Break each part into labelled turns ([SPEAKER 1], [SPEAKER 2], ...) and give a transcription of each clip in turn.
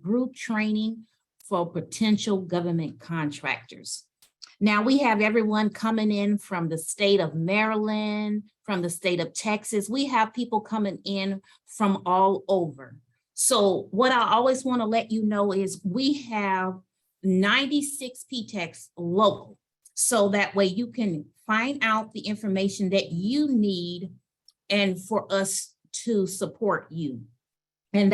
[SPEAKER 1] group training for potential government contractors. Now we have everyone coming in from the state of Maryland, from the state of Texas. We have people coming in from all over. So what I always want to let you know is we have 96 PTACs local. So that way you can find out the information that you need and for us to support you. And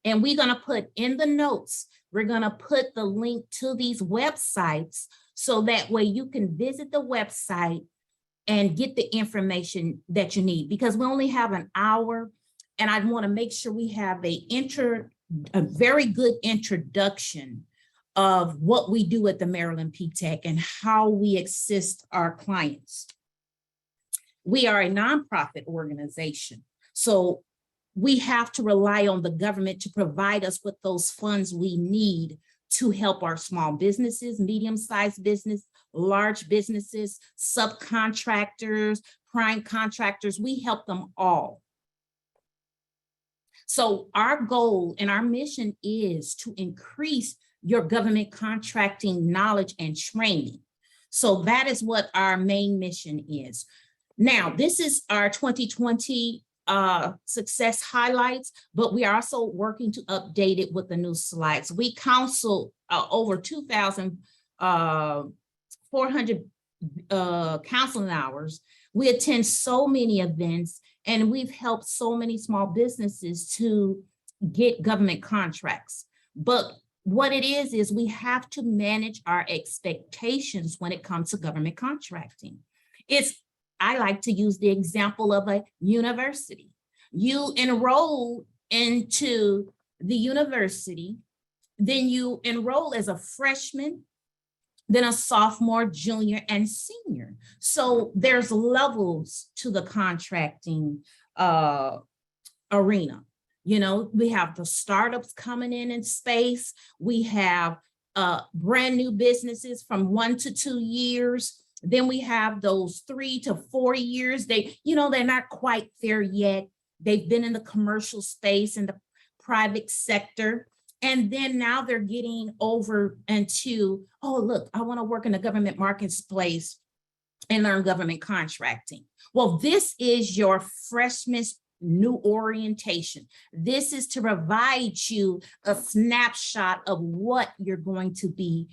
[SPEAKER 1] we're going to put in the notes, we're going to put the link to these websites so that way you can visit the website and get the information that you need, because we only have an hour and I want to make sure we have a very good introduction of what we do at the Maryland PTAC and how we assist our clients. We are a nonprofit organization, so we have to rely on the government to provide us with those funds we need to help our small businesses, medium-sized business, large businesses, subcontractors, prime contractors. We help them all. So our goal and our mission is to increase your government contracting knowledge and training. So that is what our main mission is. Now, this is our 2020 success highlights, but we are also working to update it with the new slides. We counsel over 2,400 counseling hours. We attend so many events, and we've helped so many small businesses to get government contracts. But what it is we have to manage our expectations when it comes to government contracting. I like to use the example of a university. You enroll into the university, then you enroll as a freshman, then a sophomore, junior, and senior. So there's levels to the contracting arena. You know, we have the startups coming in space. We have brand new businesses from 1 to 2 years. Then we have those 3 to 4 years. They're not quite there yet. They've been in the commercial space and the private sector. And then now they're getting over into, oh, look, I want to work in the government marketplace and learn government contracting. Well, this is your freshman new orientation. This is to provide you a snapshot of what you're going to be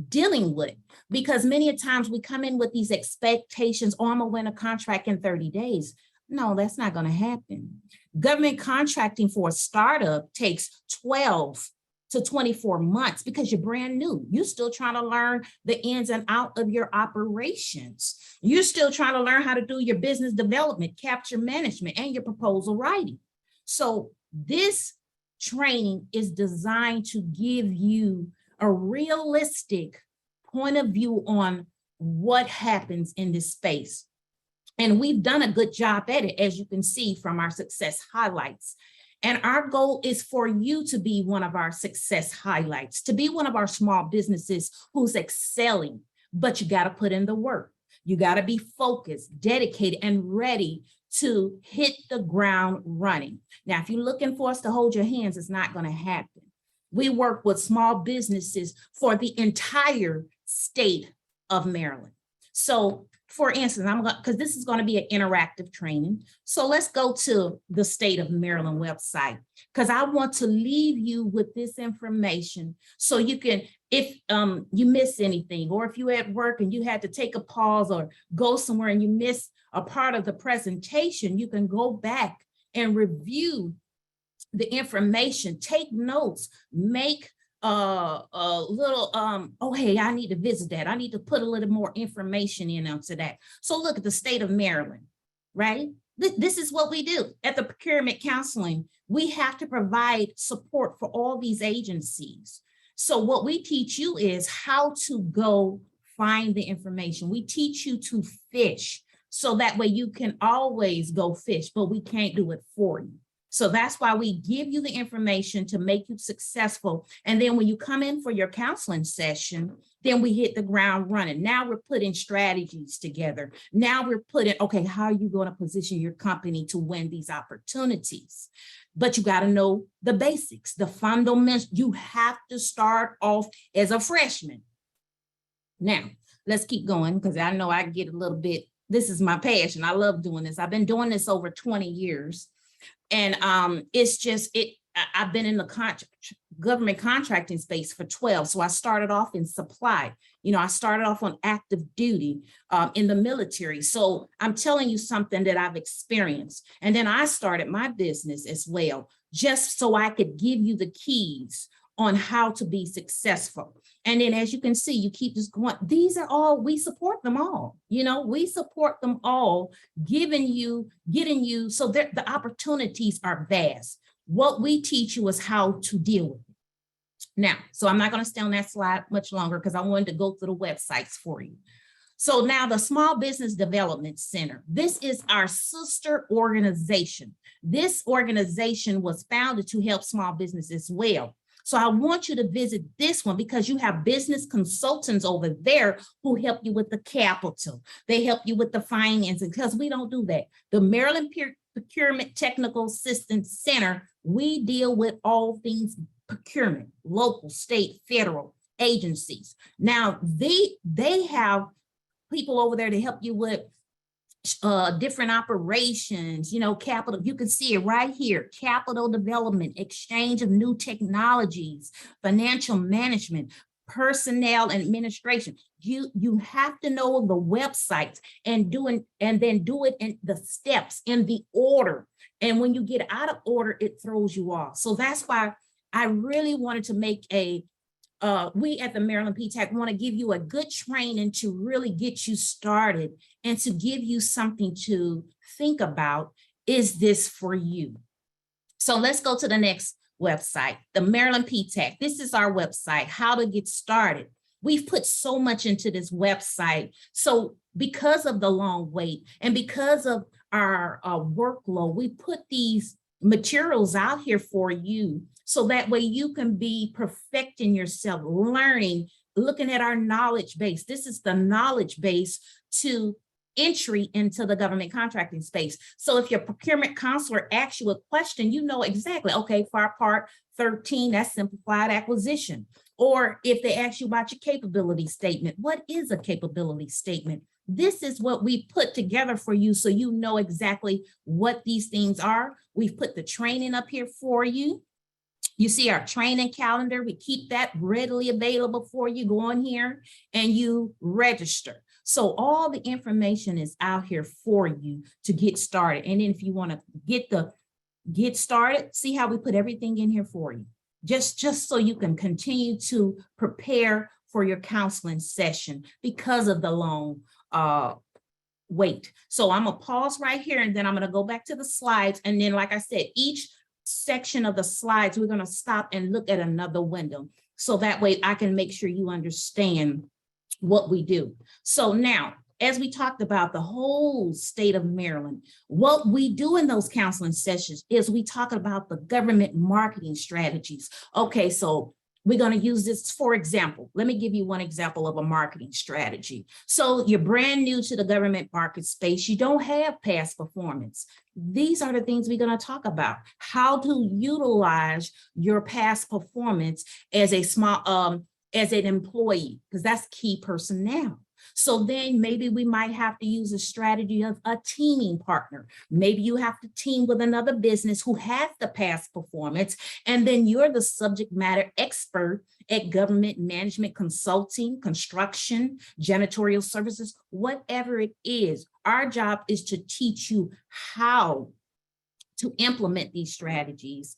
[SPEAKER 1] dealing with, because many times we come in with these expectations, oh, I'm gonna win a contract in 30 days. No, that's not going to happen. Government contracting for a startup takes 12 to 24 months because you're brand new. You're still trying to learn the ins and out of your operations. You're still trying to learn how to do your business development, capture management, and your proposal writing. So this training is designed to give you a realistic point of view on what happens in this space. And we've done a good job at it, as you can see from our success highlights. And our goal is for you to be one of our success highlights, to be one of our small businesses who's excelling, but you got to put in the work. You got to be focused, dedicated, and ready to hit the ground running. Now, if you're looking for us to hold your hands, it's not going to happen. We work with small businesses for the entire state of Maryland. So for instance, because this is going to be an interactive training. So let's go to the state of Maryland website, because I want to leave you with this information so you can, if you miss anything, or if you're at work and you had to take a pause or go somewhere and you miss a part of the presentation, you can go back and review the information, take notes, make a little, oh, hey, I need to visit that. I need to put a little more information in onto that. So look at the state of Maryland, right? This is what we do at the Procurement Counseling. We have to provide support for all these agencies. So what we teach you is how to go find the information. We teach you to fish, so that way you can always go fish, but we can't do it for you. So that's why we give you the information to make you successful. And then when you come in for your counseling session, then we hit the ground running. Now we're putting strategies together. Now we're putting, okay, how are you going to position your company to win these opportunities? but you got to know the basics, the fundamentals. You have to start off as a freshman. Now, let's keep going because I know I get a little bit, this is my passion. I love doing this. I've been doing this over 20 years. And it's just, I've been in the government contracting space for 12. So I started off in supply. I started off on active duty in the military. So I'm telling you something that I've experienced. And then I started my business as well, just so I could give you the keys on how to be successful. And then as you can see, you keep just going. These are all, we support them all. We support them all, getting you, so that the opportunities are vast. What we teach you is how to deal with it. Now, so I'm not going to stay on that slide much longer because I wanted to go through the websites for you. So now the Small Business Development Center, this is our sister organization. This organization was founded to help small businesses as well. So I want you to visit this one because you have business consultants over there who help you with the capital. They help you with the financing because we don't do that. The Maryland Procurement Technical Assistance Center, we deal with all things procurement, local, state, federal agencies. Now, they have people over there to help you with different operations, capital. You can see it right here: capital development, exchange of new technologies, financial management, personnel and administration. You have to know the websites and then do it in the steps in the order. And when you get out of order, it throws you off. So that's why I really wanted to make we at the Maryland PTAC want to give you a good training to really get you started and to give you something to think about. Is this for you? So let's go to the next website, the Maryland PTAC. This is our website, how to get started. We've put so much into this website. So because of the long wait and because of our workload, we put these materials out here for you so that way you can be perfecting yourself, learning, looking at our knowledge base. This is the knowledge base to entry into the government contracting space. So if your procurement counselor asks you a question, you know exactly, okay, for our part 13, that's simplified acquisition. Or if they ask you about your capability statement, what is a capability statement? This is what we put together for you so you know exactly what these things are. We've put the training up here for you. You see our training calendar. We keep that readily available for you. Go on here and you register. So all the information is out here for you to get started. And then if you want to get started, see how we put everything in here for you. Just so you can continue to prepare for your counseling session because of the long wait. So I'm gonna pause right here and then I'm gonna go back to the slides. And then, like I said, each section of the slides, we're gonna stop and look at another window. So that way I can make sure you understand what we do. So now, as we talked about the whole state of Maryland, what we do in those counseling sessions is we talk about the government marketing strategies. Okay, so we're going to use this, for example. Let me give you one example of a marketing strategy. So you're brand new to the government market space. You don't have past performance. These are the things we're going to talk about. How to utilize your past performance as as an employee, because that's key personnel. So then maybe we might have to use a strategy of a teaming partner. Maybe you have to team with another business who has the past performance, and then you're the subject matter expert at government management consulting, construction, janitorial services, whatever it is. Our job is to teach you how to implement these strategies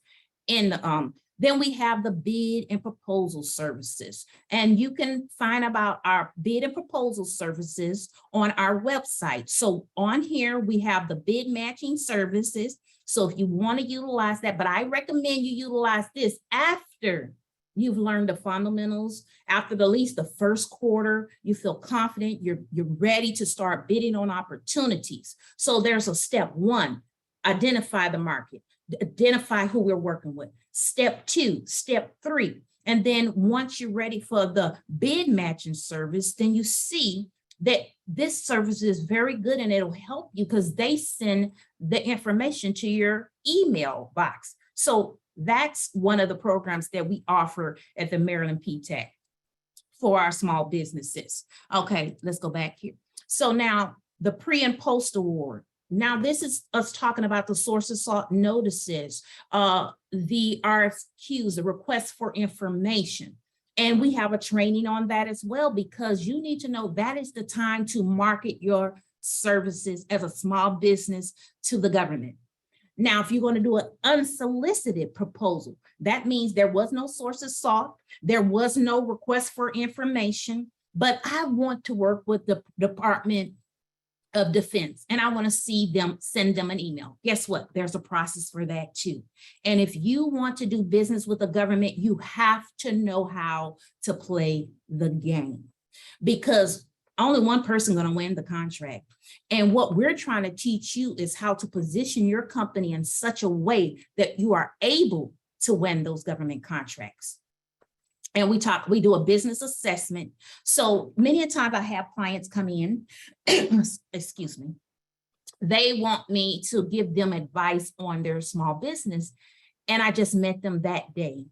[SPEAKER 1] in the Then we have the bid and proposal services. And you can find about our bid and proposal services on our website. So on here, we have the bid matching services. So if you want to utilize that, but I recommend you utilize this after you've learned the fundamentals, after at least the first quarter, you feel confident, you're ready to start bidding on opportunities. So there's a step one, identify the market. Identify who we're working with. Step two, step three. And then once you're ready for the bid matching service, then you see that this service is very good and it'll help you because they send the information to your email box. So that's one of the programs that we offer at the Maryland PTAC for our small businesses. Okay, let's go back here. So now the pre and post award. Now this is us talking about the sources sought notices, the RFQs, the requests for information. And we have a training on that as well, because you need to know that is the time to market your services as a small business to the government. Now, if you're going to do an unsolicited proposal, that means there was no sources sought, there was no request for information, but I want to work with the Department of Defense and I want to see them, send them an email. Guess what? There's a process for that too. And if you want to do business with the government, you have to know how to play the game, because only one person going to win the contract. And what we're trying to teach you is how to position your company in such a way that you are able to win those government contracts. And we do a business assessment. So many a times I have clients come in, excuse me, they want me to give them advice on their small business. And I just met them that day.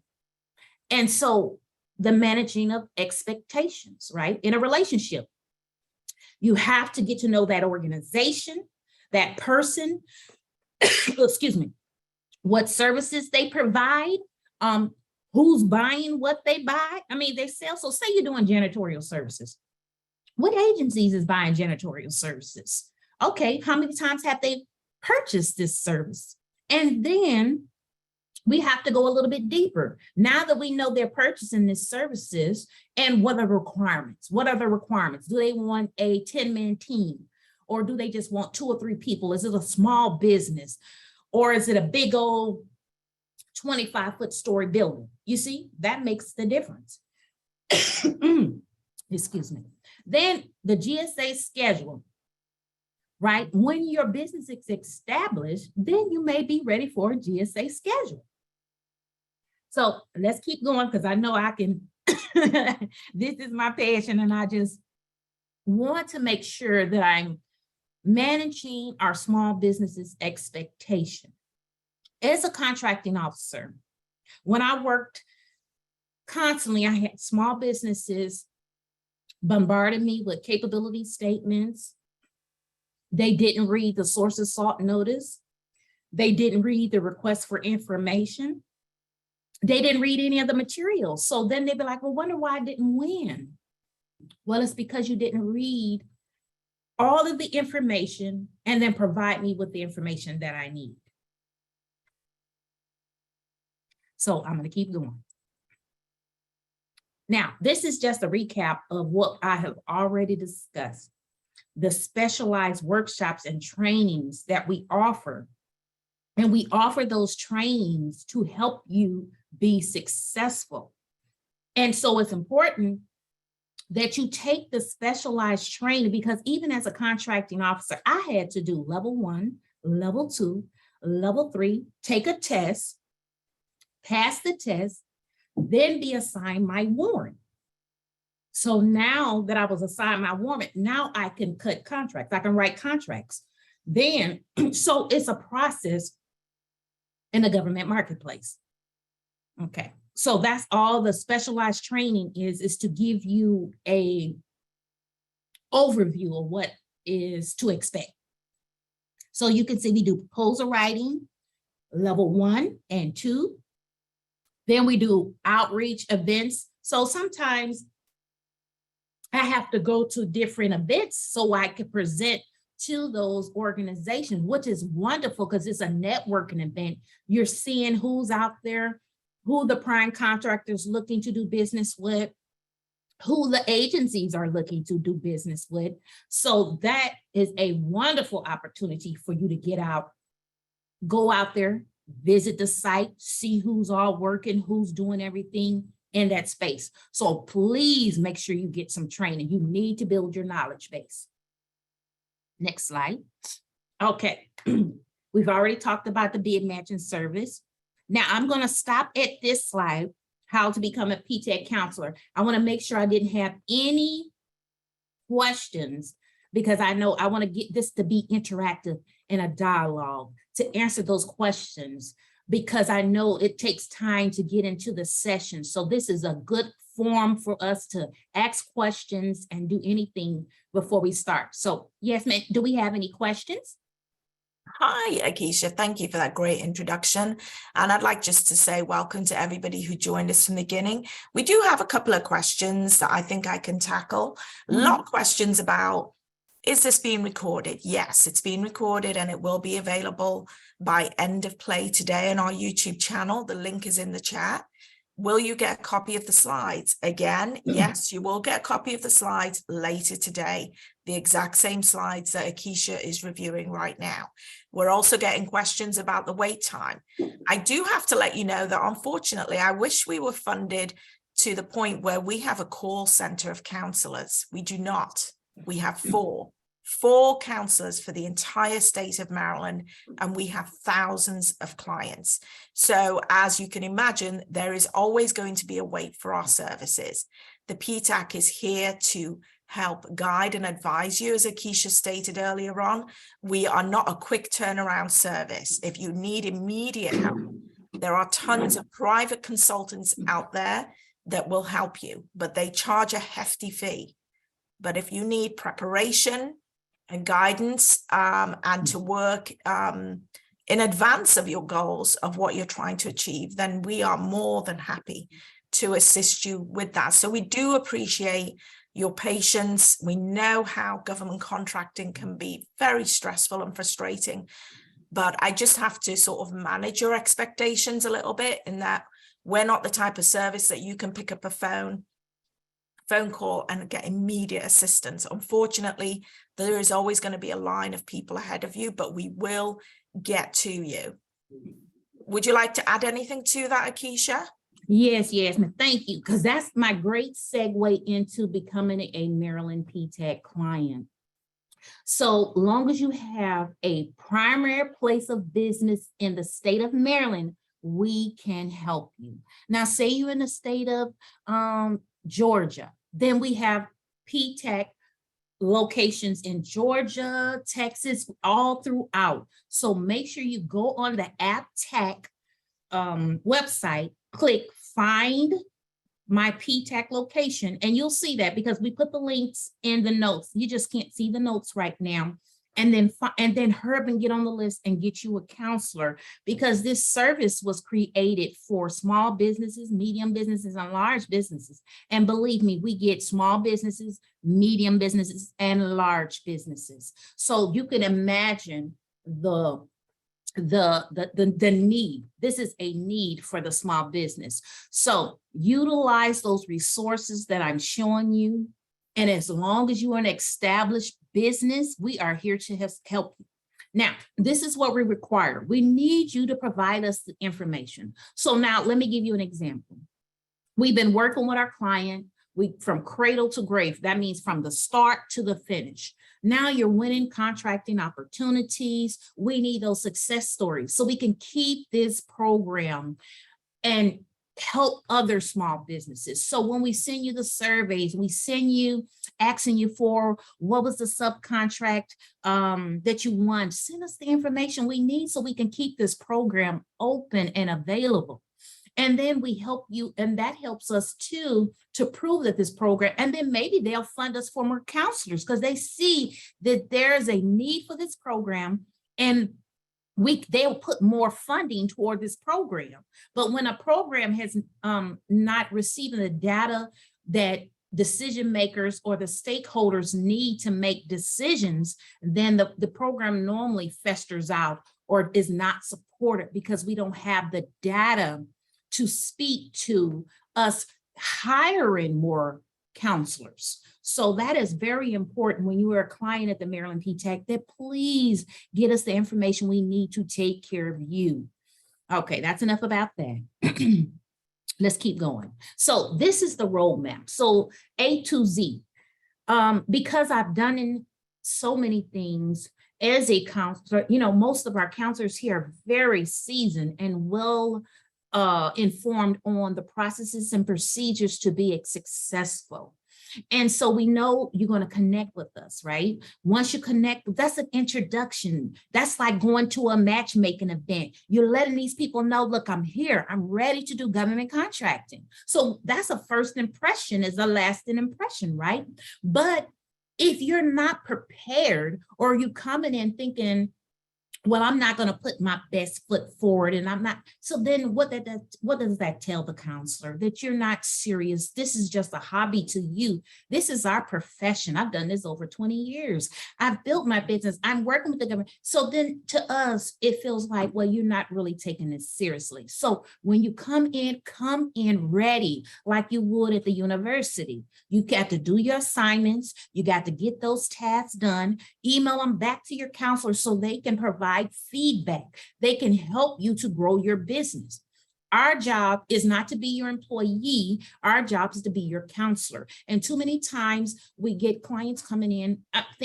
[SPEAKER 1] And so the managing of expectations, right? In a relationship, you have to get to know that organization, that person, excuse me, what services they provide, who's buying what they buy. I mean, they sell. So say you're doing janitorial services. What agencies is buying janitorial services? Okay, how many times have they purchased this service? And then we have to go a little bit deeper. Now that we know they're purchasing these services, and what are the requirements? What are the requirements? Do they want a 10-man team? Or do they just want 2 or 3 people? Is it a small business? Or is it a big old 25-foot story building? You see, that makes the difference. Excuse me. Then the GSA schedule, right? When your business is established, then you may be ready for a GSA schedule. So let's keep going, because I know I can, this is my passion, and I just want to make sure that I'm managing our small businesses' expectation. As a contracting officer, when I worked constantly, I had small businesses bombarded me with capability statements. They didn't read the sources sought notice. They didn't read the request for information. They didn't read any of the materials. So then they'd be like, well, wonder why I didn't win. Well, it's because you didn't read all of the information and then provide me with the information that I need. So I'm going to keep going. Now, this is just a recap of what I have already discussed. The specialized workshops and trainings that we offer. And we offer those trainings to help you be successful. And so it's important that you take the specialized training, because even as a contracting officer, I had to do level 1, level 2, level 3, take a test, pass the test, then be assigned my warrant. So now that I was assigned my warrant, now I can cut contracts. I can write contracts. Then, so it's a process in the government marketplace. Okay, so that's all the specialized training is to give you a overview of what is to expect. So you can see we do proposal writing, level 1 and 2. Then we do outreach events. So sometimes I have to go to different events so I can present to those organizations, which is wonderful because it's a networking event. You're seeing who's out there, who the prime contractors looking to do business with, who the agencies are looking to do business with. So that is a wonderful opportunity for you to get out, go out there, visit the site, see who's all working, who's doing everything in that space. So please make sure you get some training. You need to build your knowledge base. Next slide. Okay, we've already talked about the bid matching service. Now I'm going to stop at this slide, how to become a PTAC counselor. I want to make sure I didn't have any questions, because I know I want to get this to be interactive in a dialogue to answer those questions. because I know it takes time to get into the session. So this is a good forum for us to ask questions and do anything before we start. So yes, ma'am, do we have any questions?
[SPEAKER 2] Hi, Akeisha. Thank you for that great introduction. And I'd like just to say welcome to everybody who joined us from the beginning. We do have a couple of questions that I think I can tackle. A lot of questions about, is this being recorded? Yes, it's being recorded and it will be available by end of play today on our YouTube channel. The link is in the chat. Will you get a copy of the slides? Again, yes, you will get a copy of the slides later today, the exact same slides that Akeisha is reviewing right now. We're also getting questions about the wait time. I do have to let you know that unfortunately, I wish we were funded to the point where we have a call center of counselors. We do not. We have four counselors for the entire state of Maryland, and we have thousands of clients. So as you can imagine, there is always going to be a wait for our services. The PTAC is here to help guide and advise you, as Akeisha stated earlier on. We are not a quick turnaround service. If you need immediate help, there are tons of private consultants out there that will help you, but they charge a hefty fee. But if you need preparation and guidance and to work in advance of your goals of what you're trying to achieve, then we are more than happy to assist you with that. So we do appreciate your patience. We know how government contracting can be very stressful and frustrating, but I just have to sort of manage your expectations a little bit in that we're not the type of service that you can pick up a phone call and get immediate assistance. Unfortunately, there is always going to be a line of people ahead of you, but we will get to you. Would you like to add anything to that, Akeisha?
[SPEAKER 1] Yes, thank you, because that's my great segue into becoming a Maryland PTAC client. So long as you have a primary place of business in the state of Maryland, we can help you. Now, say you're in the state of Georgia, then we have PTAC locations in Georgia, Texas, all throughout. So make sure you go on the AppTAC website, click find my PTAC location, and you'll see that because we put the links in the notes. You just can't see the notes right now. And then hurry and get on the list and get you a counselor, because this service was created for small businesses, medium businesses, and large businesses. And believe me, we get small businesses, medium businesses, and large businesses. So you can imagine the need. This is a need for the small business. So utilize those resources that I'm showing you. And as long as you are an established business, we are here to help you. Now, this is what we require. We need you to provide us the information. So now let me give you an example. We've been working with our client from cradle to grave. That means from the start to the finish. Now you're winning contracting opportunities. We need those success stories so we can keep this program and help other small businesses. So when we send you the surveys, we send you asking you for what was the subcontract that you won, send us the information we need so we can keep this program open and available. And then we help you, and that helps us too to prove that this program, and then maybe they'll fund us for more counselors because they see that there's a need for this program, and they'll put more funding toward this program. But when a program has not receiving the data that decision makers or the stakeholders need to make decisions, then the program normally festers out or is not supported because we don't have the data to speak to us hiring more counselors. So that is very important when you are a client at the Maryland PTAC, that please get us the information we need to take care of you. Okay, that's enough about that. Let's keep going. So this is the roadmap. So A to Z, because I've done in so many things as a counselor, most of our counselors here are very seasoned and well informed on the processes and procedures to be successful. And so we know you're going to connect with us, right? Once you connect, that's an introduction. That's like going to a matchmaking event. You're letting these people know, look, I'm here. I'm ready to do government contracting. So that's a first impression, is a lasting impression, right? But if you're not prepared, or you coming in thinking, well, I'm not going to put my best foot forward, and I'm not. So then what does that tell the counselor? That you're not serious. This is just a hobby to you. This is our profession. I've done this over 20 years. I've built my business. I'm working with the government. So then to us, it feels like, well, you're not really taking this seriously. So when you come in ready, like you would at the university. You got to do your assignments. You got to get those tasks done. Email them back to your counselor so they can provide feedback. They can help you to grow your business. Our job is not to be your employee. Our job is to be your counselor. And too many times we get clients coming in,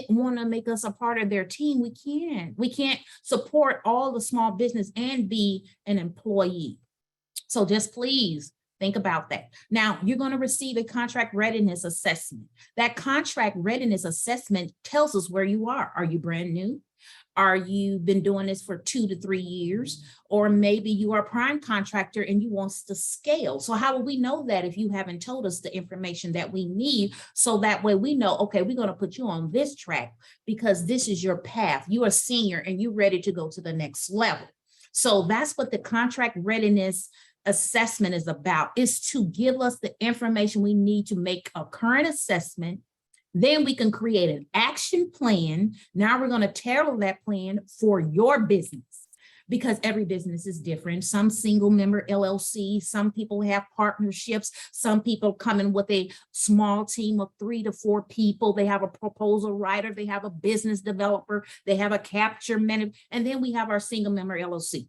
[SPEAKER 1] want to make us a part of their team. We can't support all the small business and be an employee. So just please think about that. Now, you're going to receive a contract readiness assessment. That contract readiness assessment tells us where you are. Are you brand new? Are you been doing this for 2 to 3 years? Or maybe you are a prime contractor and you want to scale. So how will we know that if you haven't told us the information that we need? So that way we know, okay, we're going to put you on this track because this is your path. You are senior and you're ready to go to the next level. So that's what the contract readiness assessment is about, is to give us the information we need to make a current assessment. Then we can create an action plan. Now we're going to tailor that plan for your business, because every business is different. Some single member LLC, some people have partnerships, some people come in with a small team of 3 to 4 people. They have a proposal writer, they have a business developer, they have a capture manager, and then we have our single member LLC.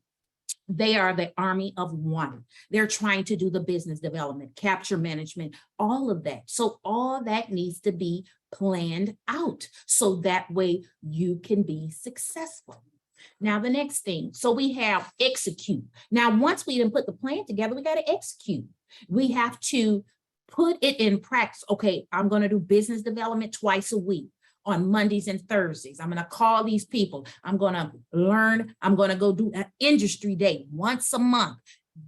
[SPEAKER 1] They are the army of one. They're trying to do the business development, capture management, all of that. So all that needs to be planned out so that way you can be successful. Now, the next thing, so we have execute. Now, once we didn't put the plan together, we got to execute. We have to put it in practice. Okay, I'm going to do business development twice a week. On Mondays and Thursdays. I'm going to call these people. I'm going to learn. I'm going to go do an industry day once a month.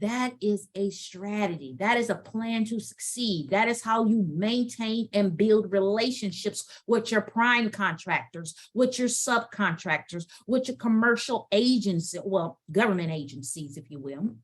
[SPEAKER 1] That is a strategy. That is a plan to succeed. That is how you maintain and build relationships with your prime contractors, with your subcontractors, with your commercial agency, well, government agencies, if you will,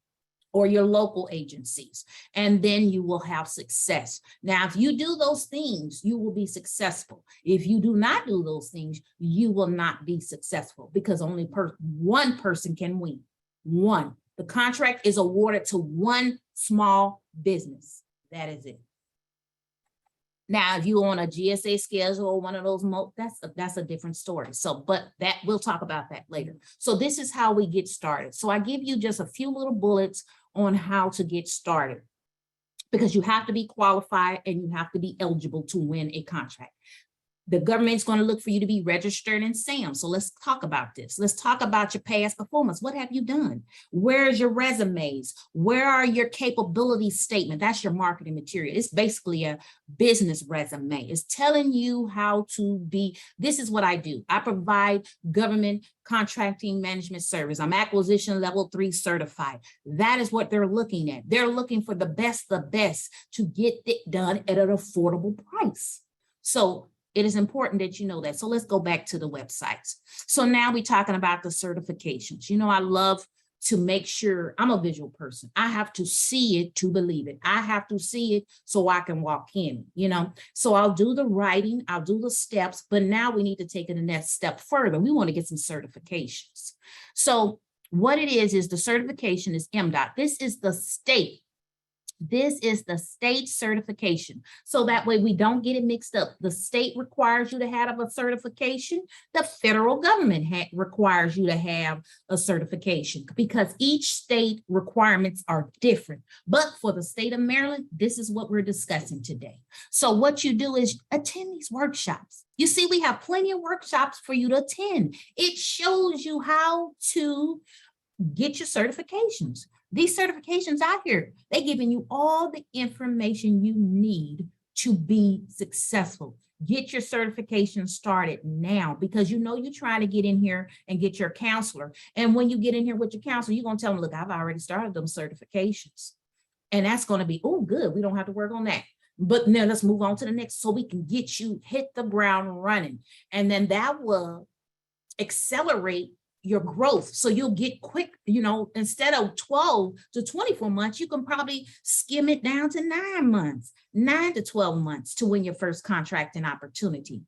[SPEAKER 1] or your local agencies, and then you will have success. Now, if you do those things, you will be successful. If you do not do those things, you will not be successful, because only one person can win. One. The contract is awarded to one small business. That is it. Now, if you on a GSA schedule or one of those, that's a different story. So, but that we'll talk about that later. So this is how we get started. So I give you just a few little bullets on how to get started, because you have to be qualified and you have to be eligible to win a contract. The government's going to look for you to be registered in SAM. So let's talk about this. Let's talk about your past performance. What have you done? Where's your resumes? Where are your capability statement? That's your marketing material. It's basically a business resume. It's telling you how to be. This is what I do. I provide government contracting management service. I'm acquisition level 3 certified. That is what they're looking at. They're looking for the best to get it done at an affordable price. So it is important that you know that. So let's go back to the websites. So now we're talking about the certifications. You know, I love to make sure, I'm a visual person. I have to see it to believe it. I have to see it so I can walk in, you know. So I'll do the writing, I'll do the steps, but now we need to take it the next step further. We want to get some certifications. So what it is the certification is MDOT. This is the state. This is the state certification. So that way we don't get it mixed up. The state requires you to have a certification. The federal government requires you to have a certification, because each state requirements are different. But for the state of Maryland, this is what we're discussing today. So what you do is attend these workshops. You see, we have plenty of workshops for you to attend. It shows you how to get your certifications. These certifications out here, they're giving you all the information you need to be successful. Get your certification started now, because you know you're trying to get in here and get your counselor. And when you get in here with your counselor, you're going to tell them, look, I've already started them certifications. And that's going to be, oh, good. We don't have to work on that. But now let's move on to the next so we can get you hit the ground running. And then that will accelerate your growth. So you'll get quick, you know, instead of 12 to 24 months, you can probably skim it down to 9 months, 9 to 12 months to win your first contracting opportunity.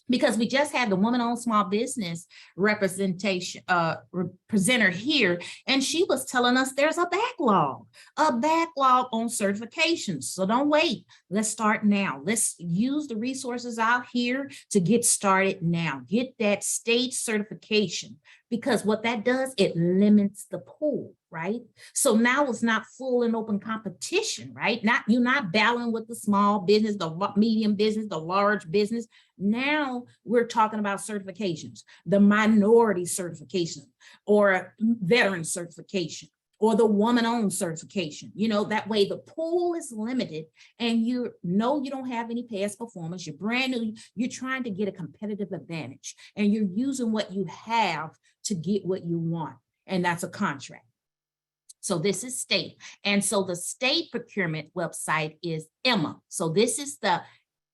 [SPEAKER 1] Because we just had the woman-owned small business representation presenter here, and she was telling us there's a backlog on certifications. So don't wait. Let's start now. Let's use the resources out here to get started now. Get that state certification, because what that does, it limits the pool, right? So now it's not full and open competition, right? You're not battling with the small business, the medium business, the large business. Now we're talking about certifications, the minority certification or veteran certification or the woman-owned certification. You know, that way the pool is limited and you know you don't have any past performance. You're brand new. You're trying to get a competitive advantage and you're using what you have to get what you want. And that's a contract. So this is state. And so the state procurement website is Emma. So this is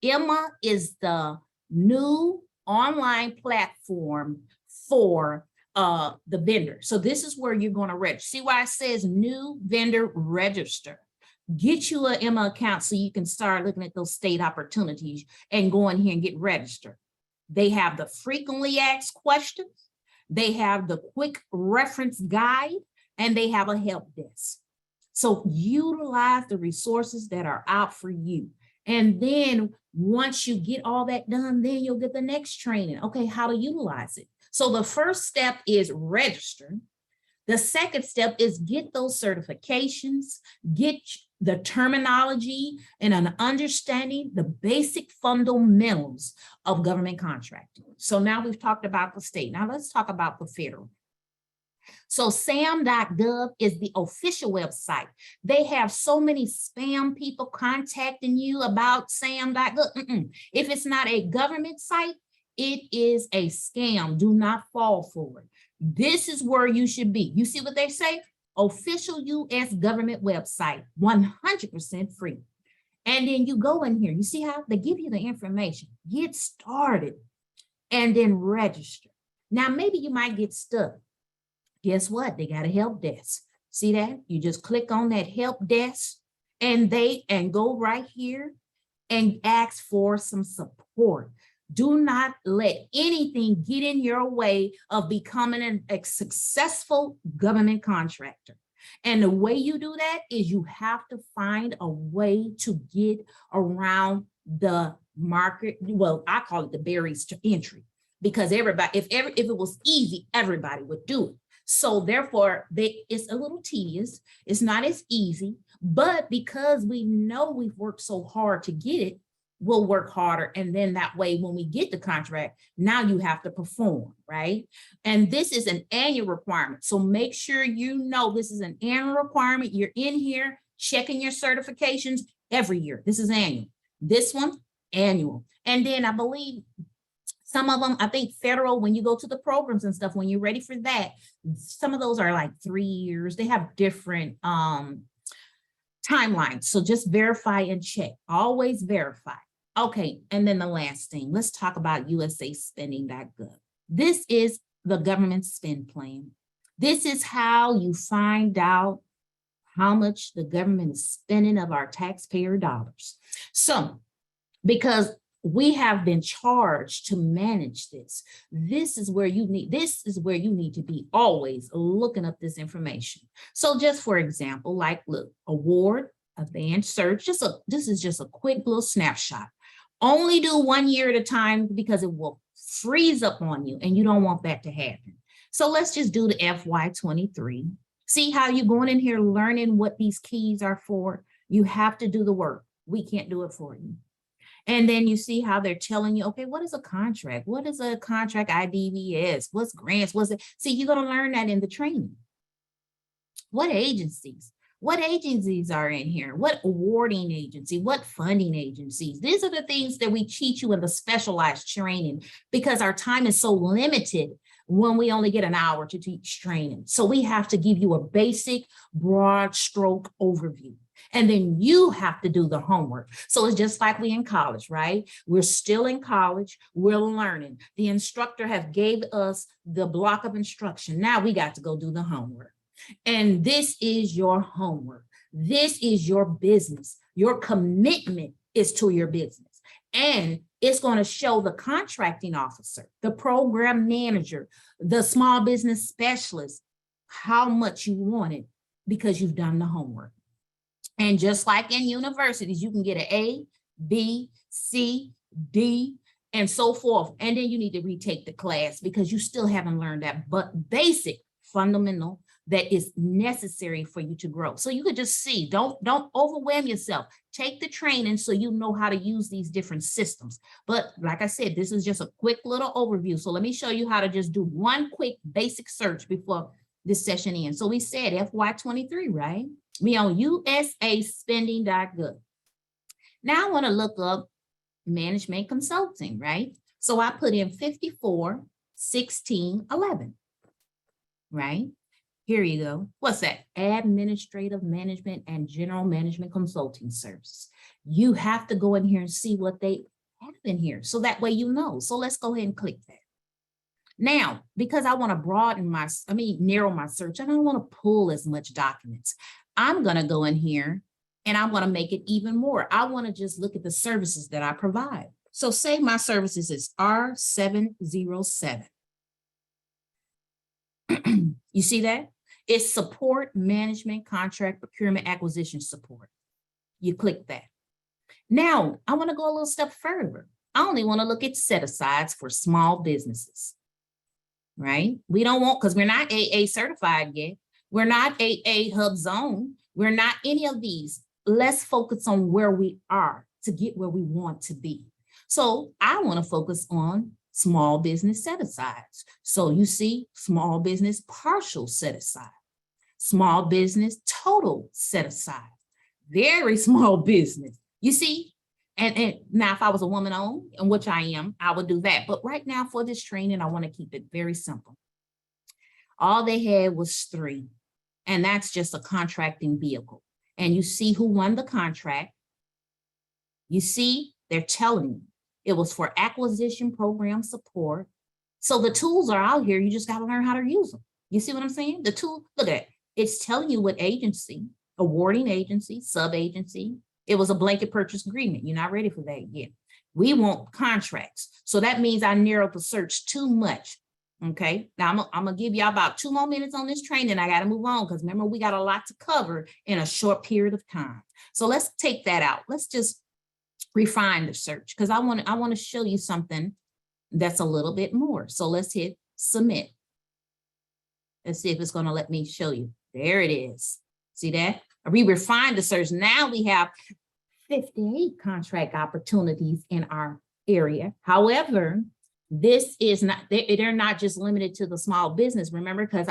[SPEAKER 1] Emma is the new online platform for the vendor. So this is where you're going to register. See why it says new vendor register. Get you an Emma account so you can start looking at those state opportunities and go in here and get registered. They have the frequently asked questions. They have the quick reference guide, and they have a help desk. So utilize the resources that are out for you. And then once you get all that done, then you'll get the next training. Okay, how to utilize it. So the first step is register. The second step is get those certifications, get the terminology and an understanding, the basic fundamentals of government contracting. So now we've talked about the state. Now let's talk about the federal. So sam.gov is the official website. They have so many spam people contacting you about sam.gov. If it's not a government site, it is a scam. Do not fall for it. This is where you should be. You see what they say? Official U.S. government website, 100% free. And then you go in here. You see how they give you the information. Get started and then register. Now, maybe you might get stuck. Guess what? They got a help desk. See that? You just click on that help desk and go right here and ask for some support. Do not let anything get in your way of becoming a successful government contractor. And the way you do that is you have to find a way to get around the market. Well, I call it the barriers to entry, because everybody, if it was easy, everybody would do it. So therefore, it's a little tedious. It's not as easy, but because we know we've worked so hard to get it, we'll work harder. And then that way, when we get the contract, now you have to perform, right? And this is an annual requirement. So make sure you know this is an annual requirement. You're in here checking your certifications every year. This is annual. This one, annual. And then I believe some of them, I think federal, when you go to the programs and stuff, when you're ready for that, some of those are like 3 years. They have different timelines. So just verify and check. Always verify. Okay, and then the last thing, let's talk about usaspending.gov. This is the government spend plan. This is how you find out how much the government is spending of our taxpayer dollars. So, because we have been charged to manage this, this is where you need to be always looking up this information. So just for example, like look, award, advanced search, this is just a quick little snapshot. Only do 1 year at a time because it will freeze up on you and you don't want that to happen. So let's just do the FY23. See how you're going in here learning what these keys are for? You have to do the work. We can't do it for you. And then you see how they're telling you, okay, what is a contract? What is a contract IDVS? What's grants? What's it? See, you're going to learn that in the training. What agencies? What agencies are in here? What awarding agency? What funding agencies? These are the things that we teach you in the specialized training because our time is so limited when we only get an hour to teach training. So we have to give you a basic, broad stroke overview. And then you have to do the homework. So it's just like we in college, right? We're still in college, we're learning. The instructor has gave us the block of instruction. Now we got to go do the homework. And this is your homework. This is your business. Your commitment is to your business. And it's going to show the contracting officer, the program manager, the small business specialist, how much you want it because you've done the homework. And just like in universities, you can get an A, B, C, D, and so forth. And then you need to retake the class because you still haven't learned that but basic fundamental that is necessary for you to grow. So you could just see, don't overwhelm yourself. Take the training so you know how to use these different systems. But like I said, this is just a quick little overview. So let me show you how to just do one quick basic search before this session ends. So we said FY23, right? We on usaspending.gov. Now I want to look up management consulting, right? So I put in 54, 16, 11, right? Here you go. What's that? Administrative management and general management consulting services. You have to go in here and see what they have in here. So that way you know. So let's go ahead and click that. Now, because I want to narrow my search, I don't want to pull as much documents. I'm going to go in here and I'm going to make it even more. I want to just look at the services that I provide. So say my services is R707. You see that? It's support, management, contract, procurement, acquisition support. You click that. Now, I want to go a little step further. I only want to look at set-asides for small businesses, right? We don't want, because we're not AA certified yet. We're not AA Hub Zone. We're not any of these. Let's focus on where we are to get where we want to be. So I want to focus on small business set-asides. So you see small business partial set-aside, small business total set-aside, very small business. You see, and now if I was a woman owned, and which I am, I would do that. But right now for this training, I want to keep it very simple. All they had was 3, and that's just a contracting vehicle. And you see who won the contract. You see, they're telling you it was for acquisition program support. So the tools are out here. You just got to learn how to use them. You see what I'm saying? The tool, look at it. It's telling you what agency, awarding agency, sub-agency. It was a blanket purchase agreement. You're not ready for that yet. We want contracts. So that means I narrowed the search too much. Okay, now I'm gonna give y'all about 2 more minutes on this training. I got to move on because remember, we got a lot to cover in a short period of time. So let's take that out. Let's just refine the search because I want to show you something that's a little bit more. So let's hit submit. Let's see if it's going to let me show you. There it is. See that? We refined the search. Now we have 58 contract opportunities in our area. However, this is not, they're not just limited to the small business. Remember, because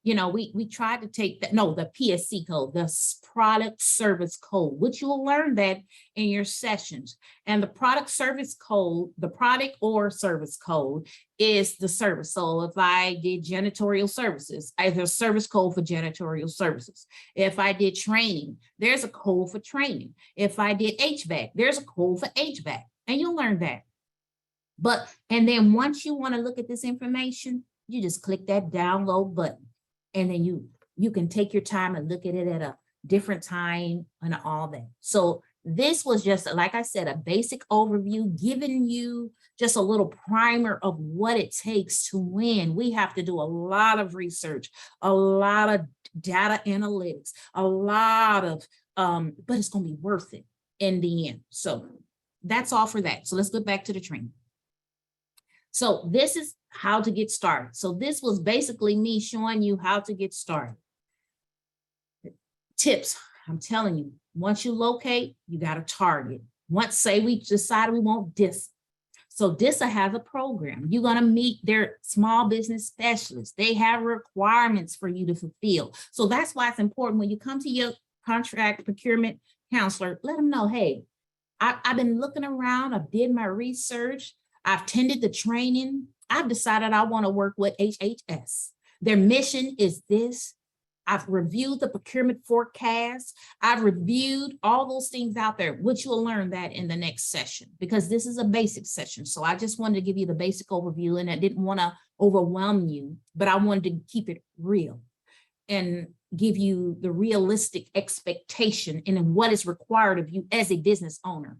[SPEAKER 1] we tried to take that, the PSC code, the product service code, which you will learn that in your sessions. And the product service code, the product or service code is the service. So if I did janitorial services, there's a service code for janitorial services. If I did training, there's a code for training. If I did HVAC, there's a code for HVAC, and you'll learn that. And then once you want to look at this information, you just click that download button, and then you can take your time and look at it at a different time and all that. So this was just, like I said, a basic overview, giving you just a little primer of what it takes to win. We have to do a lot of research, a lot of data analytics, a lot of, but it's going to be worth it in the end. So that's all for that. So let's get back to the training. So this is how to get started. So this was basically me showing you how to get started. Tips, I'm telling you, once you locate, you got to target. Once, say we decided we want DISA. So DISA has a program. You're going to meet their small business specialists. They have requirements for you to fulfill. So that's why it's important when you come to contract procurement counselor, let them know, hey, I've been looking around, I've did my research, I've attended the training, I've decided I want to work with HHS. Their mission is this. I've reviewed the procurement forecast. I've reviewed all those things out there, which you'll learn that in the next session, because this is a basic session. So I just wanted to give you the basic overview, and I didn't want to overwhelm you, but I wanted to keep it real and give you the realistic expectation and what is required of you as a business owner.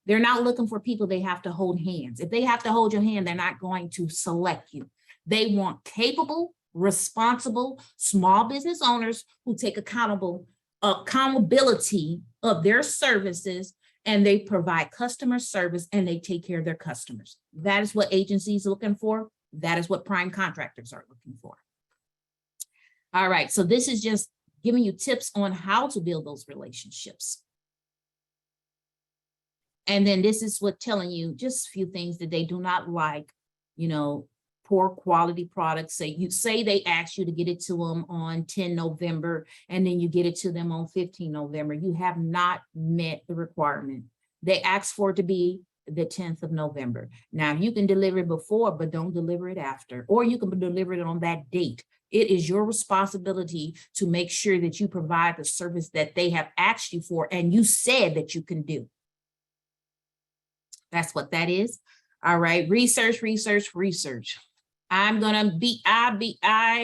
[SPEAKER 1] They're not looking for people they have to hold hands. If they have to hold your hand, they're not going to select you. They want capable, responsible small business owners who take accountability of their services, and they provide customer service and they take care of their customers. That is what agencies are looking for. That is what prime contractors are looking for. All right, so this is just giving you tips on how to build those relationships. And then this is what telling you just a few things that they do not like, poor quality products. Say they ask you to get it to them on 10 November, and then you get it to them on 15 November. You have not met the requirement. They ask for it to be the 10th of November. Now you can deliver it before, but don't deliver it after, or you can deliver it on that date. It is your responsibility to make sure that you provide the service that they have asked you for and you said that you can do. That's what that is. All right, research. I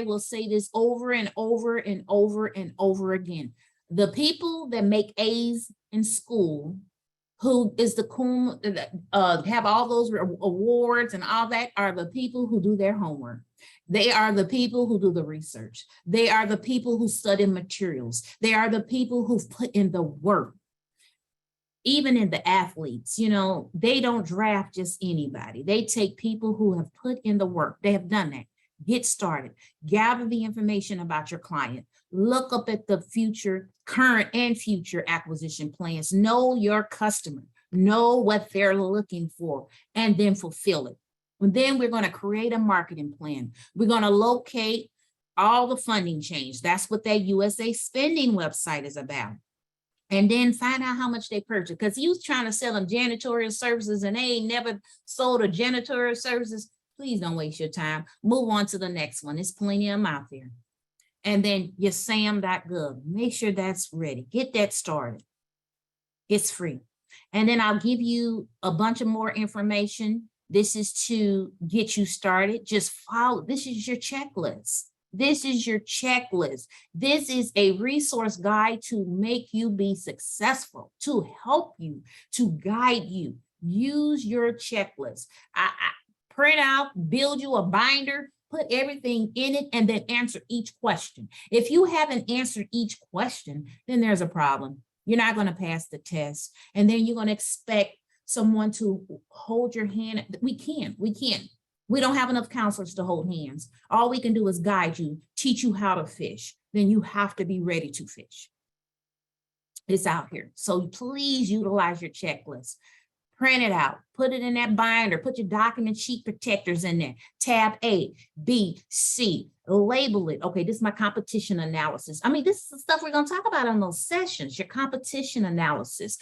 [SPEAKER 1] will say this over and over and over and over again. The people that make A's in school, who is have all those awards and all that, are the people who do their homework. They are the people who do the research. They are the people who study materials. They are the people who've put in the work. Even in the athletes, they don't draft just anybody. They take people who have put in the work. They have done that. Get started. Gather the information about your client. Look up at the current and future acquisition plans. Know your customer. Know what they're looking for, and then fulfill it. And then we're going to create a marketing plan. We're going to locate all the funding change. That's what that USA spending website is about. And then find out how much they purchase. Because you trying to sell them janitorial services and they ain't never sold a janitorial services. Please don't waste your time. Move on to the next one. There's plenty of them out there. And then your sam.gov. Make sure that's ready. Get that started. It's free. And then I'll give you a bunch of more information. This is to get you started. Just follow. This is your checklist. This is your checklist. This is a resource guide to make you be successful, to help you, to guide you. Use your checklist. I print out, build you a binder, put everything in it, and then answer each question. If you haven't answered each question, then there's a problem. You're not going to pass the test. And then you're going to expect someone to hold your hand. We can't. We don't have enough counselors to hold hands. All we can do is guide you, teach you how to fish. Then you have to be ready to fish. It's out here. So please utilize your checklist. Print it out, put it in that binder, put your document sheet protectors in there. Tab A, B, C, label it. Okay, this is my competition analysis. I mean, this is the stuff we're going to talk about on those sessions, your competition analysis,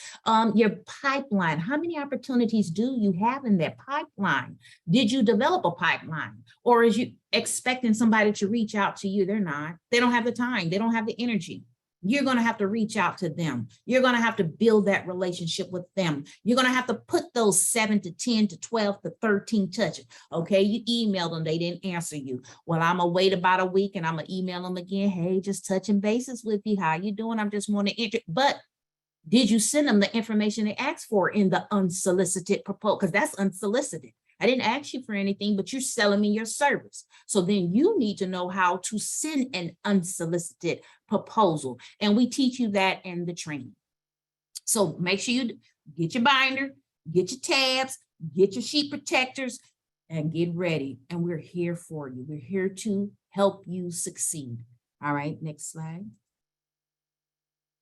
[SPEAKER 1] your pipeline. How many opportunities do you have in that pipeline? Did you develop a pipeline? Or is you expecting somebody to reach out to you? They're not. They don't have the time. They don't have the energy. You're going to have to reach out to them. You're going to have to build that relationship with them. You're going to have to put those 7 to 10 to 12 to 13 touches. Okay, you emailed them, they didn't answer you. Well, I'm going to wait about a week and I'm going to email them again. Hey, just touching bases with you. How you doing? I'm just want to but did you send them the information they asked for in the unsolicited proposal? Because that's unsolicited. I didn't ask you for anything, but you're selling me your service. So then you need to know how to send an unsolicited proposal. And we teach you that in the training. So make sure you get your binder, get your tabs, get your sheet protectors, and get ready. And we're here for you. We're here to help you succeed. All right, next slide.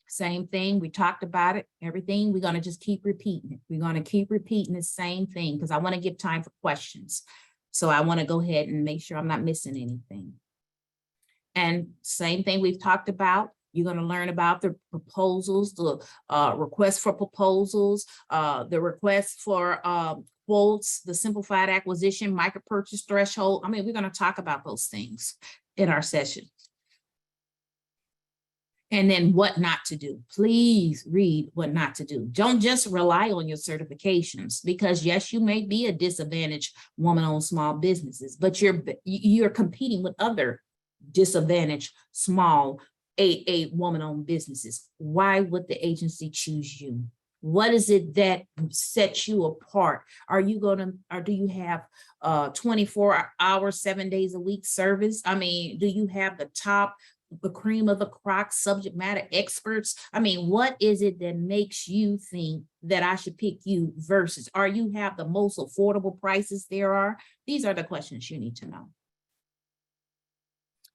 [SPEAKER 1] Same thing, we talked about it, everything. We're going to just keep repeating it. We're going to keep repeating the same thing because I want to give time for questions. So I want to go ahead and make sure I'm not missing anything. And same thing we've talked about, You're going to learn about the proposals, the request for proposals, the request for quotes, the simplified acquisition, micro purchase threshold. I mean, we're going to talk about those things in our session. And then what not to do. Please read what not to do. Don't just rely on your certifications, because yes, you may be a disadvantaged woman-owned small businesses, but you're competing with other disadvantaged small woman-owned businesses. Why would the agency choose you? What is it that sets you apart? Are you gonna, or do you have 24 hours, 7 days a week service? I mean, do you have the cream of the crop subject matter experts? I mean, what is it that makes you think that I should pick you versus, are you have the most affordable prices there are? These are the questions you need to know.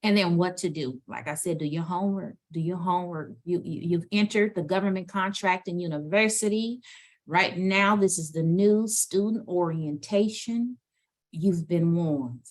[SPEAKER 1] And then what to do. Like I said, do your homework, do your homework. You've entered the government contracting university. Right now, this is the new student orientation. You've been warned.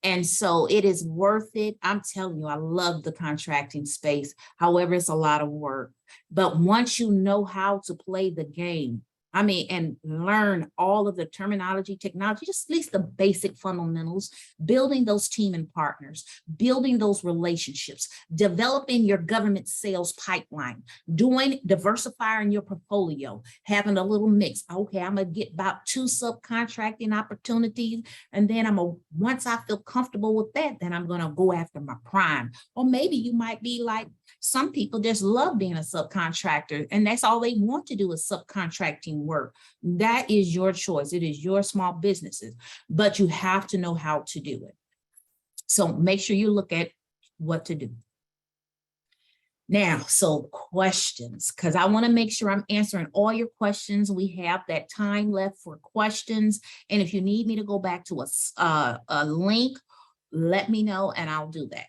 [SPEAKER 1] And so it is worth it. I'm telling you, I love the contracting space. However, it's a lot of work. But once you know how to play the game, I mean, and learn all of the terminology, technology, just at least the basic fundamentals, building those team and partners, building those relationships, developing your government sales pipeline, diversifying your portfolio, having a little mix. Okay, I'm gonna get about 2 subcontracting opportunities. And then once I feel comfortable with that, then I'm gonna go after my prime. Or maybe you might be like, some people just love being a subcontractor and that's all they want to do is subcontracting work. That is your choice. It is your small businesses, but you have to know how to do it. So make sure you look at what to do. Now, so questions, because I want to make sure I'm answering all your questions. We have that time left for questions. And if you need me to go back to a link, let me know and I'll do that.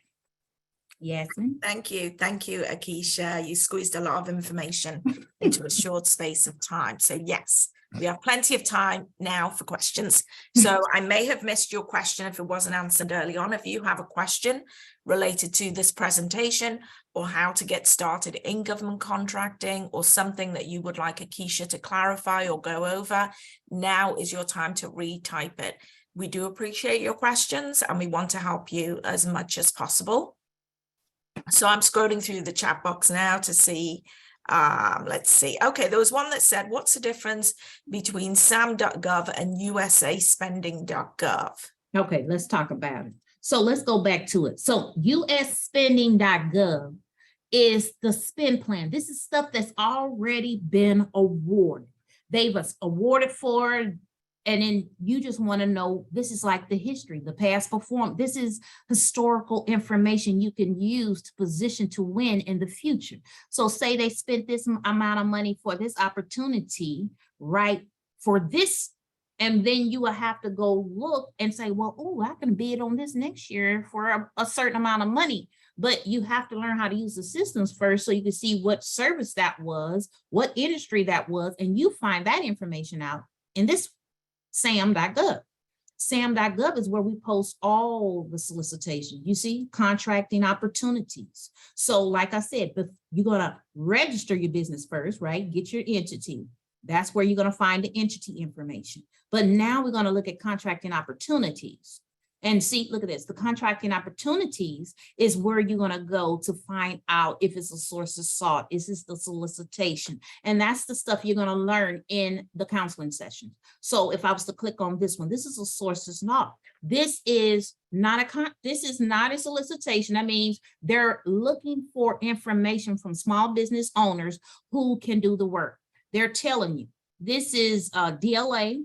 [SPEAKER 1] Yes.
[SPEAKER 2] Thank you, Akeisha. You squeezed a lot of information into a short space of time. So yes, we have plenty of time now for questions. So I may have missed your question if it wasn't answered early on. If you have a question related to this presentation or how to get started in government contracting or something that you would like Akeisha to clarify or go over, now is your time to retype it. We do appreciate your questions and we want to help you as much as possible. So I'm scrolling through the chat box now to see, let's see. Okay, there was one that said, what's the difference between sam.gov and usaspending.gov?
[SPEAKER 1] Okay, let's talk about it. So let's go back to it. So usaspending.gov is the spend plan. This is stuff that's already been awarded. They've awarded for, and then you just want to know, this is like the history, the past performance. This is historical information you can use to position to win in the future. So say they spent this amount of money for this opportunity, right? For this, and then you will have to go look and say, well, oh, I can bid on this next year for a certain amount of money. But you have to learn how to use the systems first so you can see what service that was, what industry that was, and you find that information out in this sam.gov. Sam.gov is where we post all the solicitations. You see, contracting opportunities. So like I said, you're going to register your business first, right? Get your entity. That's where you're going to find the entity information. But now we're going to look at contracting opportunities. And see, look at this, the contracting opportunities is where you're going to go to find out if it's a source of sought, is this the solicitation? And that's the stuff you're going to learn in the counseling session. So if I was to click on this one, this is a source of sought. This is not a solicitation. That means they're looking for information from small business owners who can do the work. They're telling you, this is DLA.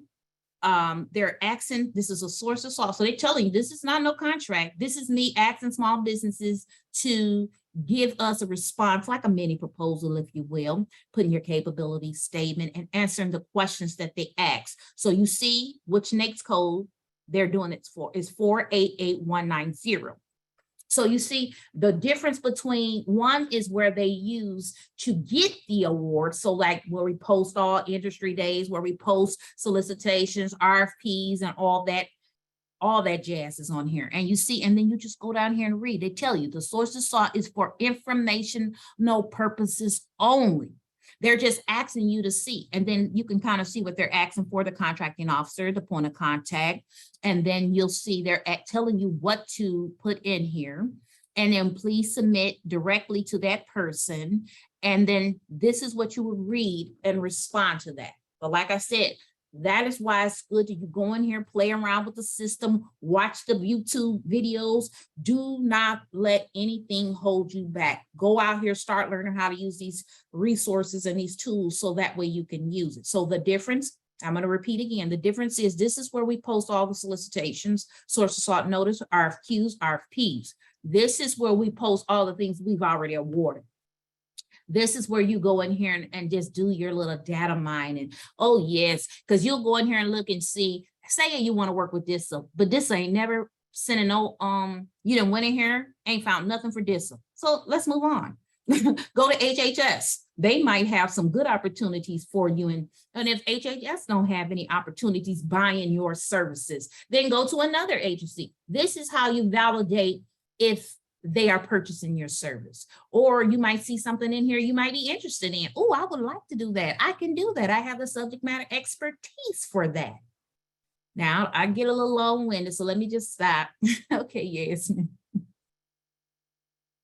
[SPEAKER 1] They're asking, this is a source of sought. So they're telling you, this is not no contract. This is me asking small businesses to give us a response, like a mini proposal, if you will, putting your capability statement and answering the questions that they ask. So you see which NAICS code they're doing it for is 488190. So you see the difference between one is where they use to get the award. So like where we post all industry days, where we post solicitations, RFPs and all that. all that jazz is on here. And you see, and then you just go down here and read. They tell you the sources sought is for informational purposes only. They're just asking you to see, and then you can kind of see what they're asking for: the contracting officer, the point of contact, and then you'll see they're telling you what to put in here. And then please submit directly to that person. And then this is what you would read and respond to that. But like I said, that is why it's good that you go in here, play around with the system, watch the YouTube videos. Do not let anything hold you back. Go out here, start learning how to use these resources and these tools so that way you can use it. So the difference, I'm going to repeat again, the difference is this is where we post all the solicitations, sources sought notice, RFQs, RFPs. This is where we post all the things we've already awarded. This is where you go in here and just do your little data mining. Oh, yes, because you'll go in here and look and see, say you want to work with DISA, but DISA ain't never sending no, you done went in here, ain't found nothing for DISA. So let's move on. Go to HHS. They might have some good opportunities for you. And if HHS don't have any opportunities buying your services, then go to another agency. This is how you validate if they are purchasing your service. Or you might see something in here you might be interested in. Oh, I would like to do that. I can do that. I have the subject matter expertise for that. Now, I get a little long-winded, so let me just stop. Okay, yes.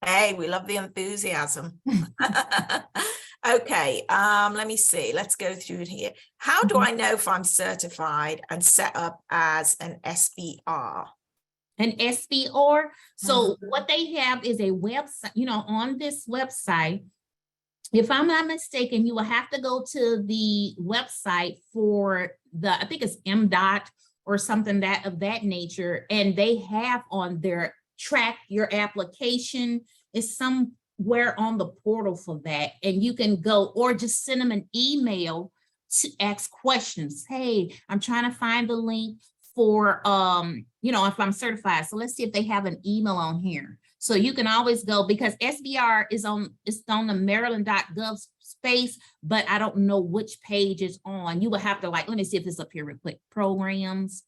[SPEAKER 2] Hey, we love the enthusiasm. Okay, let me see. Let's go through it here. How do I know if I'm certified and set up as an SBR?
[SPEAKER 1] An SBR. So what they have is a website, you know, on this website. If I'm not mistaken, you will have to go to the website for the, I think it's MDOT or something that of that nature. And they have on their track your application is somewhere on the portal for that. And you can go or just send them an email to ask questions. Hey, I'm trying to find the link for, you know, if I'm certified. So let's see if they have an email on here. So you can always go, because SBR is on, it's on the Maryland.gov space, but I don't know which page it's on. You will have to let me see if it's up here real quick. Programs,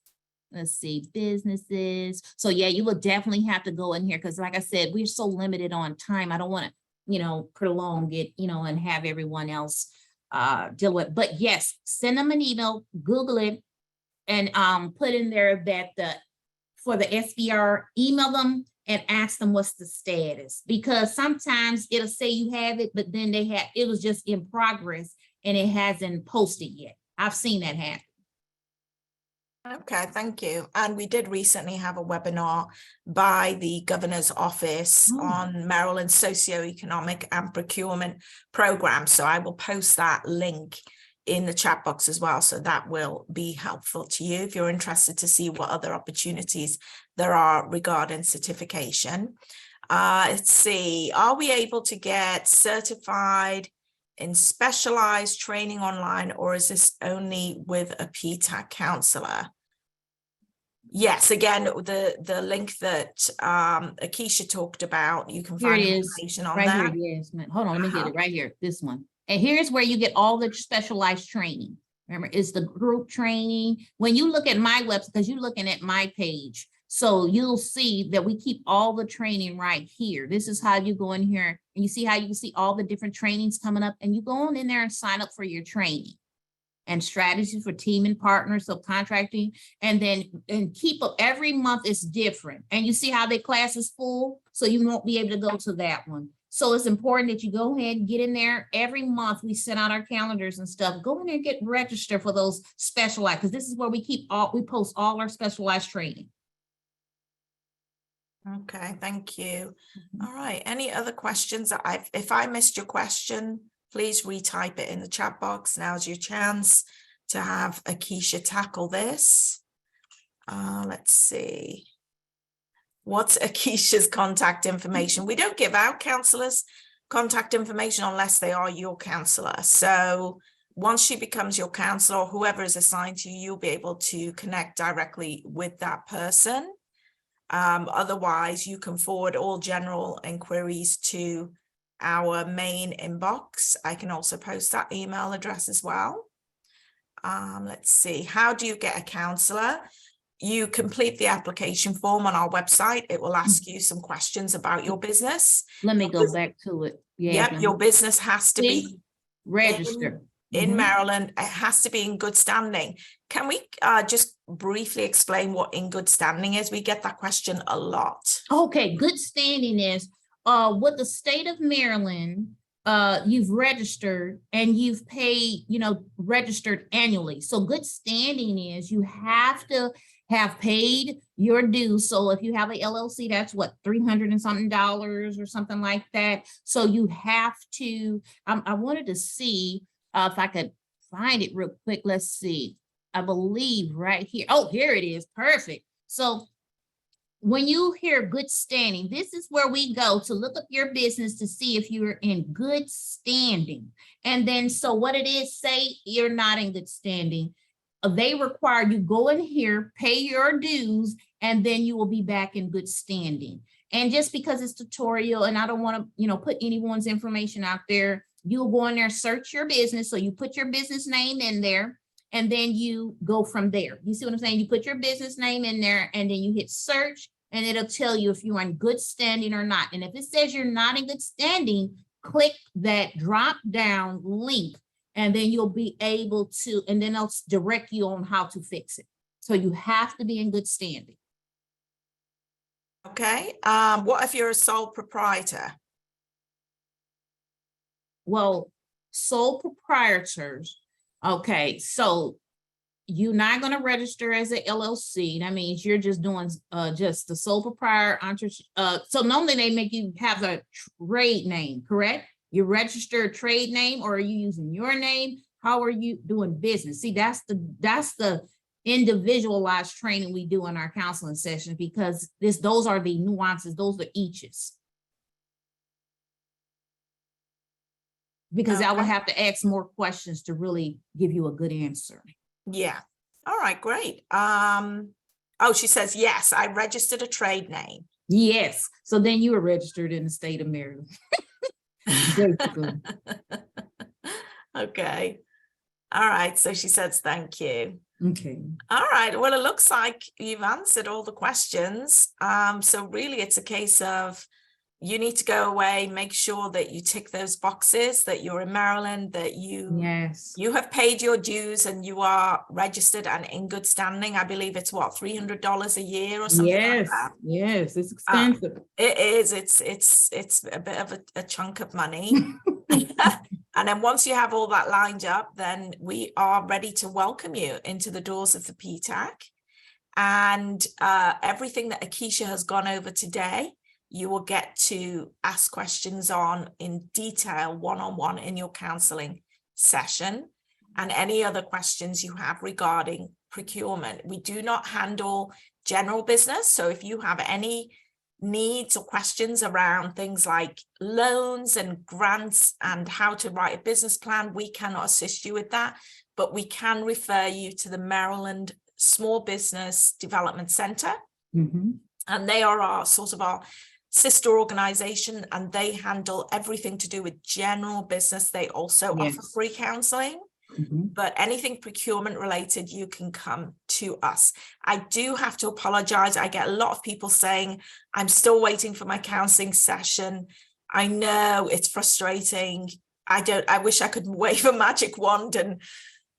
[SPEAKER 1] let's see, businesses. So yeah, you will definitely have to go in here because like I said, we're so limited on time. I don't want to, you know, prolong it, you know, and have everyone else deal with it. But yes, send them an email, Google it, and put in there that for the SBR, email them and ask them what's the status, because sometimes it'll say you have it, but then it was just in progress and it hasn't posted yet. I've seen that happen.
[SPEAKER 2] Okay, thank you. And we did recently have a webinar by the Governor's Office on Maryland's socioeconomic and procurement program. So I will post that link in the chat box as well. So that will be helpful to you if you're interested to see what other opportunities there are regarding certification. Let's see, are we able to get certified in specialized training online, or is this only with a PTAC counselor? Yes, again, the link that Akeisha talked about, you can find information on that.
[SPEAKER 1] Right here, yes. Hold on, let me get it right here, this one. And here's where you get all the specialized training. Remember, it's the group training. When you look at my website, because you're looking at my page, so you'll see that we keep all the training right here. This is how you go in here and you see how you can see all the different trainings coming up, and you go on in there and sign up for your training and strategies for team and partner subcontracting. And then keep up every month is different. And you see how the class is full, so you won't be able to go to that one. So it's important that you go ahead and get in there. Every month we send out our calendars and stuff. Go in there and get registered for those specialized, because this is where we post all our specialized training.
[SPEAKER 2] Okay, thank you. All right, any other questions? If I missed your question, please retype it in the chat box. Now's your chance to have Akeisha tackle this. Let's see. What's Akeisha's contact information? We don't give out counselors contact information unless they are your counselor. So once she becomes your counselor, or whoever is assigned to you, you'll be able to connect directly with that person. Otherwise, you can forward all general inquiries to our main inbox. I can also post that email address as well. Let's see, how do you get a counselor? you complete the application form on our website, it will ask you some questions about your business.
[SPEAKER 1] Let me go back to it. Yeah.
[SPEAKER 2] Yep, your business has to
[SPEAKER 1] See?
[SPEAKER 2] be
[SPEAKER 1] Register.
[SPEAKER 2] in
[SPEAKER 1] Mhm.
[SPEAKER 2] Maryland. It has to be in good standing. Can we just briefly explain what in good standing is? We get that question a lot.
[SPEAKER 1] Okay, good standing is with the state of Maryland, you've registered and you've paid, registered annually. So good standing is you have to have paid your dues. So if you have a LLC, that's what, $300 and something or something like that. So you have to, I wanted to see if I could find it real quick. Let's see. I believe right here. Oh, here it is. Perfect. So when you hear good standing, this is where we go to look up your business to see if you're in good standing. And then, so what it is, say you're not in good standing, they require you go in here, pay your dues, and then you will be back in good standing. And just because it's tutorial and I don't want to, put anyone's information out there, you'll go in there, search your business. So you put your business name in there, and then you go from there. You see what I'm saying? You put your business name in there and then you hit search and it'll tell you if you're in good standing or not. And if it says you're not in good standing, click that drop down link and then you'll be able to, and then it'll direct you on how to fix it. So you have to be in good standing.
[SPEAKER 2] Okay. What if you're a sole proprietor?
[SPEAKER 1] Well, sole proprietors. Okay, so you're not going to register as an LLC. That means you're just doing just the sole proprietor. So normally they make you have a trade name, correct? You register a trade name, or are you using your name? How are you doing business? See, that's the individualized training we do in our counseling sessions, because those are the nuances, those are eaches. Because I will have to ask more questions to really give you a good answer.
[SPEAKER 2] Yeah. All right, great. Oh, she says, yes, I registered a trade name.
[SPEAKER 1] Yes. So then you were registered in the state of Maryland. Basically.
[SPEAKER 2] Okay. All right. So she says, thank you.
[SPEAKER 1] Okay.
[SPEAKER 2] All right. Well, it looks like you've answered all the questions. So really it's a case of you need to go away, make sure that you tick those boxes, that you're in Maryland, that you have paid your dues and you are registered and in good standing. I believe it's what, $300 a year or something like that.
[SPEAKER 1] Yes, it's expensive.
[SPEAKER 2] It is. It's a bit of a chunk of money. And then once you have all that lined up, then we are ready to welcome you into the doors of the PTAC. And everything that Akeisha has gone over today, you will get to ask questions on in detail, one-on-one in your counseling session, and any other questions you have regarding procurement. We do not handle general business. So if you have any needs or questions around things like loans and grants and how to write a business plan, we cannot assist you with that, but we can refer you to the Maryland Small Business Development Center. Mm-hmm. And they are our sister organization, and they handle everything to do with general business. They also offer free counseling, but anything procurement related, you can come to us. I do have to apologize. I get a lot of people saying, I'm still waiting for my counseling session. I know it's frustrating. I wish I could wave a magic wand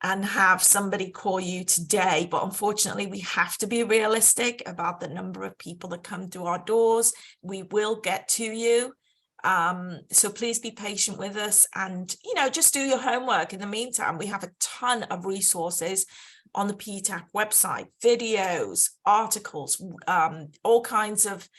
[SPEAKER 2] and have somebody call you today, but unfortunately we have to be realistic about the number of people that come to our doors. We will get to you, so please be patient with us, and just do your homework. In the meantime, we have a ton of resources on the PTAC website, videos, articles, all kinds of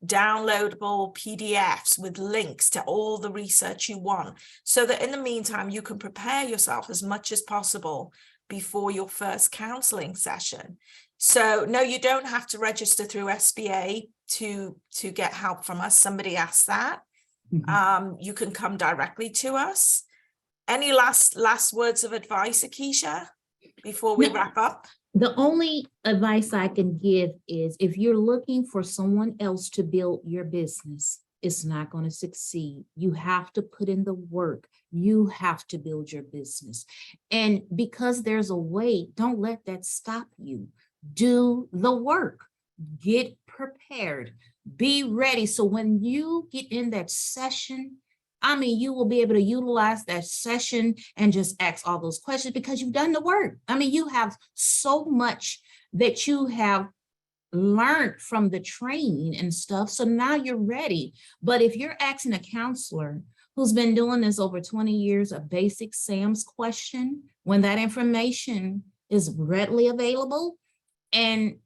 [SPEAKER 2] downloadable PDFs with links to all the research you want, so that in the meantime you can prepare yourself as much as possible before your first counseling session. So no, you don't have to register through SBA to get help from us. Somebody asked that. You can come directly to us. Any last words of advice, Akeisha, before we wrap up?
[SPEAKER 1] The only advice I can give is, if you're looking for someone else to build your business, it's not going to succeed. You have to put in the work. You have to build your business. And because there's a way, don't let that stop you. do the work, get prepared, be ready. So when you get in that session, I mean, you will be able to utilize that session and just ask all those questions because you've done the work. I mean, you have so much that you have learned from the training and stuff. So now you're ready. But if you're asking a counselor who's been doing this over 20 years, a basic SAMS question, when that information is readily available, and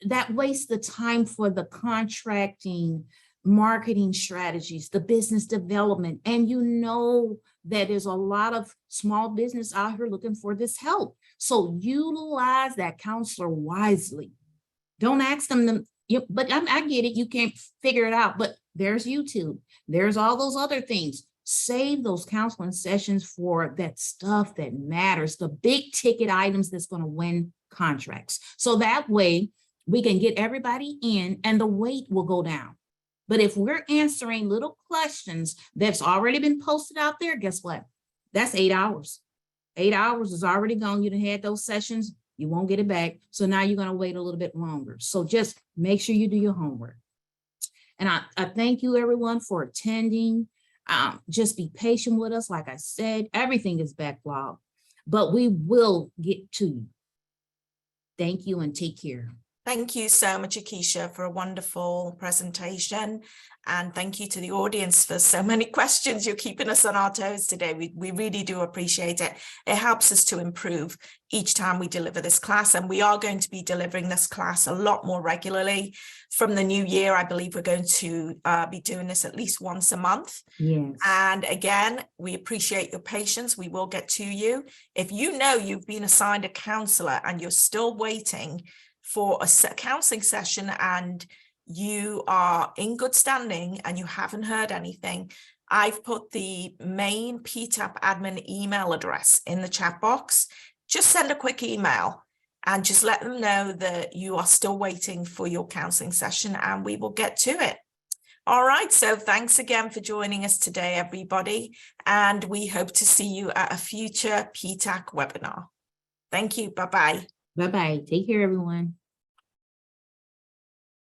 [SPEAKER 1] that wastes the time for the contracting, marketing strategies, the business development. And you know that there's a lot of small business out here looking for this help. So utilize that counselor wisely. Don't ask them, but I get it, you can't figure it out, but there's YouTube, there's all those other things. Save those counseling sessions for that stuff that matters, the big ticket items that's going to win contracts. So that way we can get everybody in and the weight will go down. But if we're answering little questions that's already been posted out there, guess what? That's 8 hours. 8 hours is already gone. You done had those sessions. You won't get it back. So now you're going to wait a little bit longer. So just make sure you do your homework. And I thank you everyone for attending. Just be patient with us. Like I said, everything is backlogged, but we will get to you. Thank you and take care.
[SPEAKER 2] Thank you so much, Akeisha, for a wonderful presentation. And thank you to the audience for so many questions. You're keeping us on our toes today. We really do appreciate it. It helps us to improve each time we deliver this class. And we are going to be delivering this class a lot more regularly. From the new year, I believe we're going to be doing this at least once a month.
[SPEAKER 1] Yes.
[SPEAKER 2] And again, we appreciate your patience. We will get to you. If you know you've been assigned a counselor and you're still waiting for a counseling session and you are in good standing and you haven't heard anything, I've put the main PTAC admin email address in the chat box. Just send a quick email and just let them know that you are still waiting for your counseling session and we will get to it. All right, so thanks again for joining us today, everybody, and we hope to see you at a future PTAC webinar. Thank you. Bye-bye.
[SPEAKER 1] Bye-bye. Take care, everyone.